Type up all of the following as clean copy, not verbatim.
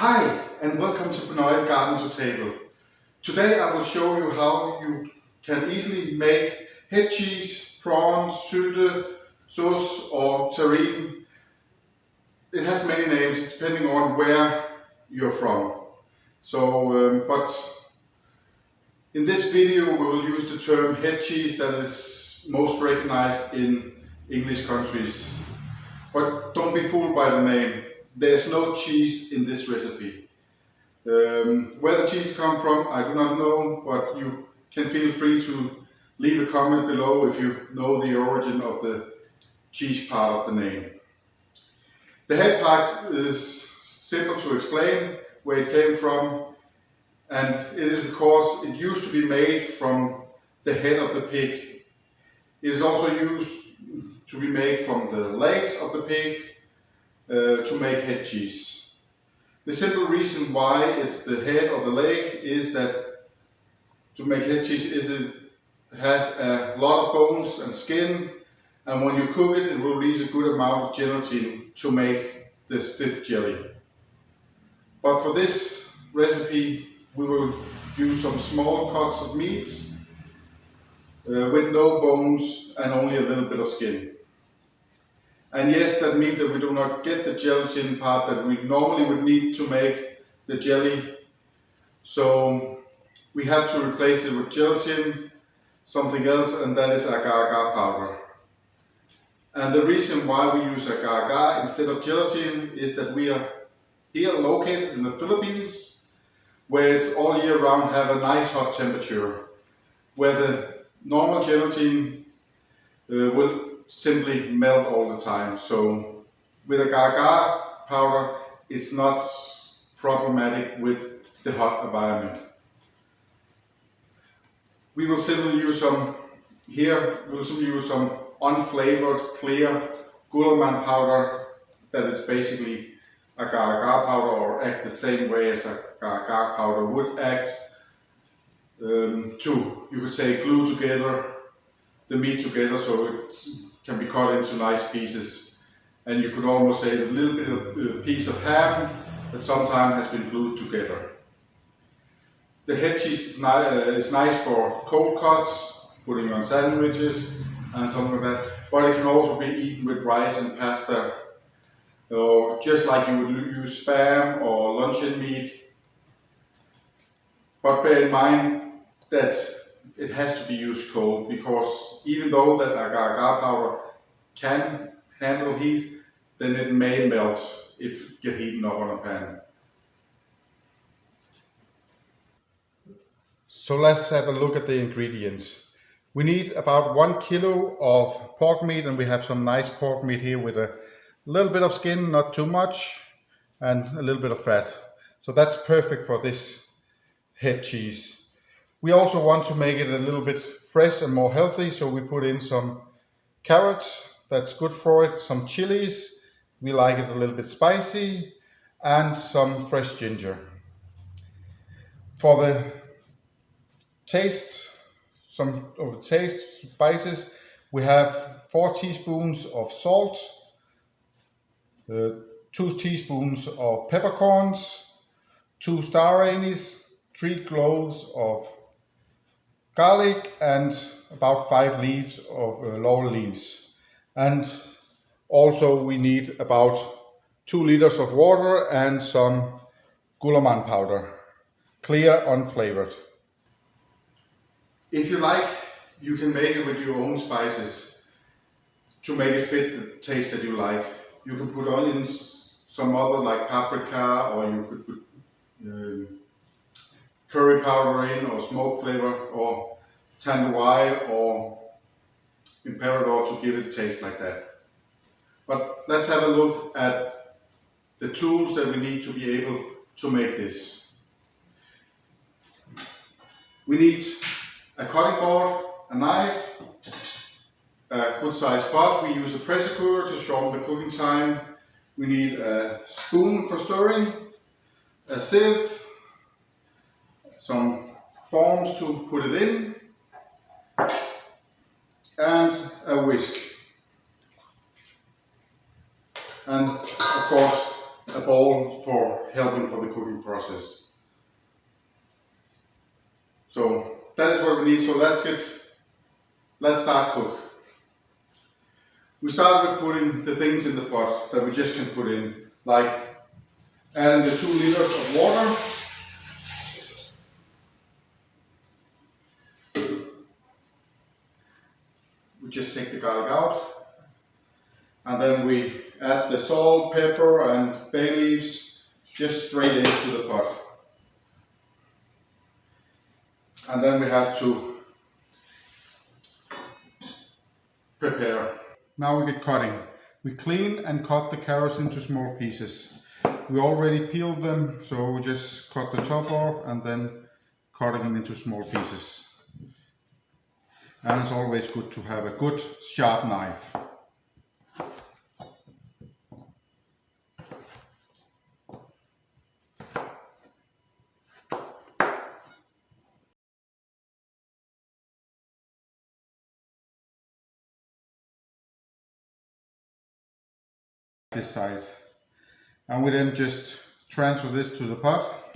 Hi and welcome to Garden to Table. Today I will show you how you can easily make head cheese, prawn, sylte, sauce or terrine. It has many names depending on where you're from. But in this video we will use the term head cheese that is most recognized in English countries. But don't be fooled by the name. There's no cheese in this recipe. Where the cheese comes from, I do not know, but you can feel free to leave a comment below if you know the origin of the cheese part of the name. The head part is simple to explain where it came from, and it is because it used to be made from the head of the pig. It is also used to be made from the legs of the pig to make head cheese. The simple reason why it's the head of the leg is that to make head cheese it has a lot of bones and skin, and when you cook it, it will release a good amount of gelatin to make the stiff jelly. But for this recipe we will use some small cuts of meat with no bones and only a little bit of skin. And yes, that means that we do not get the gelatin part that we normally would need to make the jelly. So we have to replace it with gelatin, something else, and that is agar powder. And the reason why we use agar instead of gelatin is that we are here located in the Philippines, where it's all year round have a nice hot temperature, where the normal gelatin will simply melt all the time. So with agar powder it's not problematic with the hot environment. We will simply use some unflavored clear Gulaman powder that is basically agar powder, or act the same way as agar powder would act, to, you could say, glue together the meat together so it can be cut into nice pieces. And you could almost say a little bit of a piece of ham that sometimes has been glued together. The head cheese is nice for cold cuts, putting on sandwiches and something like that, but it can also be eaten with rice and pasta, or just like you would use spam or luncheon meat. But bear in mind that it has to be used cold, because even though that agar powder can handle heat, then it may melt if it gets heated up on a pan. So let's have a look at the ingredients. We need about 1 kilo of pork meat, and we have some nice pork meat here with a little bit of skin, not too much, and a little bit of fat. So that's perfect for this head cheese. We also want to make it a little bit fresh and more healthy, so we put in some carrots, that's good for it, some chilies, we like it a little bit spicy, and some fresh ginger. For the taste, some of the taste spices, we have 4 teaspoons of salt, 2 teaspoons of peppercorns, 2 star anise, 3 cloves of garlic, and about 5 leaves of laurel leaves. And also we need about 2 liters of water and some Gulaman powder, clear, unflavored. If you like, you can make it with your own spices to make it fit the taste that you like. You can put onions, some other like paprika, or you could put curry powder in, or smoke flavor, or tandoori, or imperador to give it a taste like that. But let's have a look at the tools that we need to be able to make this. We need a cutting board, a knife, a good sized pot. We use a pressure cooker to shorten the cooking time. We need a spoon for stirring, a sieve, some forms to put it in, and a whisk. And of course a bowl for helping for the cooking process. So that is what we need. So let's start cook. We start with putting the things in the pot that we just can put in, like adding the 2 liters of water. We just take the garlic out, and then we add the salt, pepper and bay leaves just straight into the pot. And then we have to prepare. Now we get cutting. We clean and cut the carrots into small pieces. We already peeled them, so we just cut the top off and then cutting them into small pieces. And it's always good to have a good sharp knife. This side, and we then just transfer this to the pot.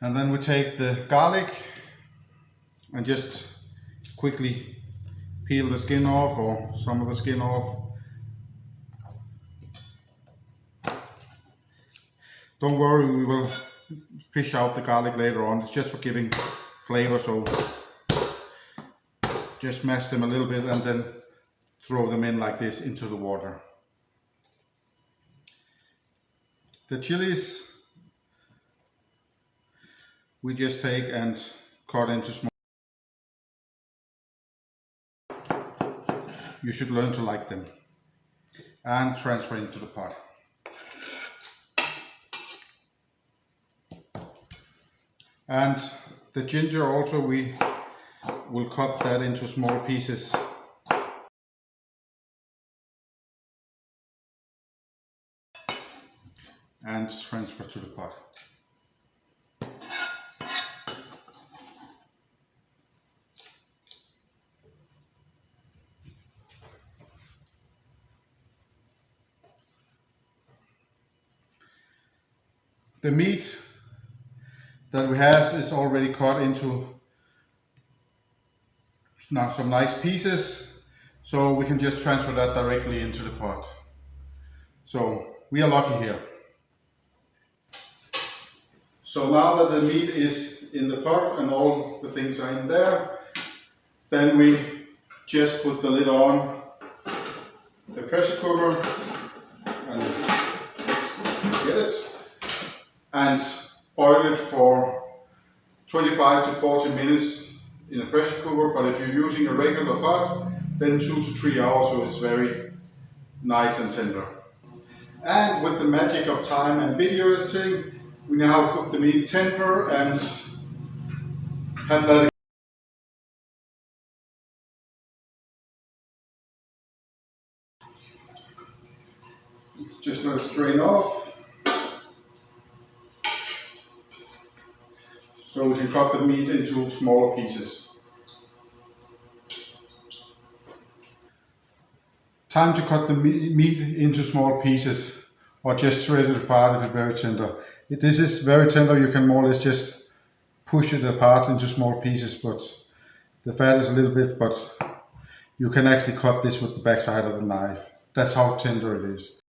And then we take the garlic and just quickly peel the skin off, or some of the skin off. Don't worry, we will fish out the garlic later on. It's just for giving flavor, so just mash them a little bit and then throw them in like this into the water. The chilies we just take and cut into small. You should learn to like them, and transfer into the pot. And the ginger also, we will cut that into small pieces. And transfer to the pot. The meat that we have is already cut into now some nice pieces, so we can just transfer that directly into the pot. So we are lucky here. So now that the meat is in the pot and all the things are in there, then we just put the lid on the pressure cooker and get it, and boil it for 25 to 40 minutes in a pressure cooker. But if you're using a regular pot, then 2 to 3 hours, so it's very nice and tender. And with the magic of time and video editing, we now cook the meat tender and have that. Just let it strain off. So we can cut the meat into smaller pieces. Time to cut the meat into small pieces, or just shred it apart if it's very tender. If this is very tender, you can more or less just push it apart into small pieces, but the fat is a little bit, but you can actually cut this with the back side of the knife. That's how tender it is.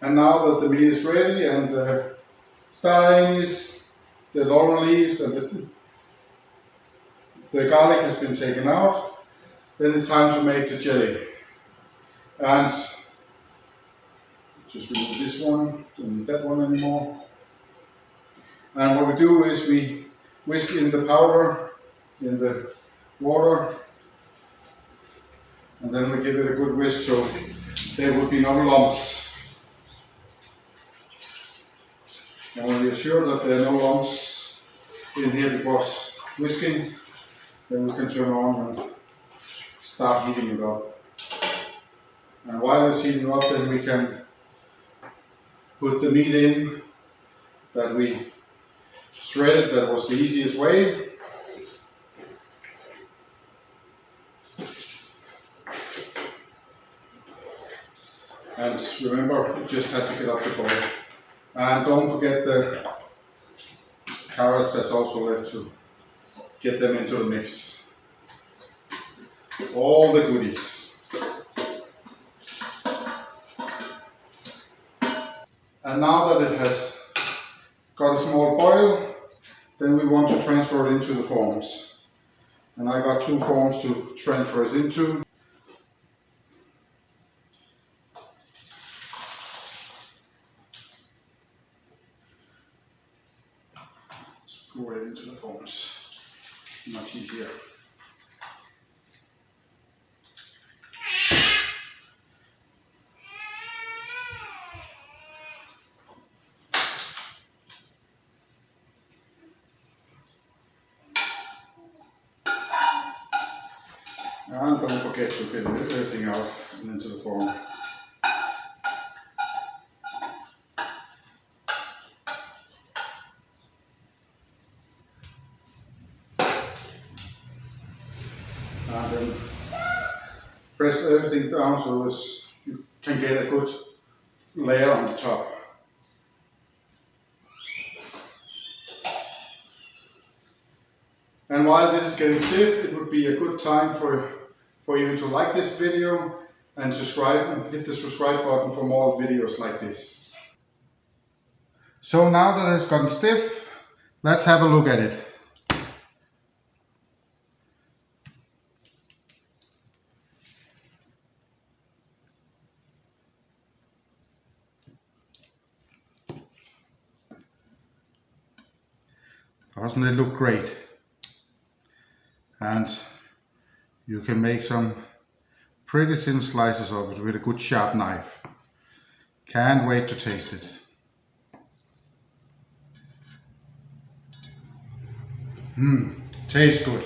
And now that the meat is ready and the star anise, the laurel leaves and the garlic has been taken out, then it's time to make the jelly. And just remove this one, don't need that one anymore. And what we do is we whisk in the powder in the water, and then we give it a good whisk so there will be no lumps. And when you're sure that there are no lumps in here, because whisking, then we can turn on and start heating it up. And while it's heating up, then we can put the meat in that we shredded. That was the easiest way. And remember, you just have to get up the boil. And don't forget the carrots that's also left, to get them into the mix. All the goodies. And now that it has got a small boil, then we want to transfer it into the forms. And I got 2 forms to transfer it into. Just pour it into the forms. Much easier. And don't forget to get everything out and into the form. And then press everything down so you can get a good layer on the top. And while this is getting stiff, it would be a good time for you to like this video and subscribe, and hit the subscribe button for more videos like this. So now that it's gotten stiff, let's have a look at it. Doesn't it look great? And you can make some pretty thin slices of it with a good sharp knife. Can't wait to taste it. Tastes good.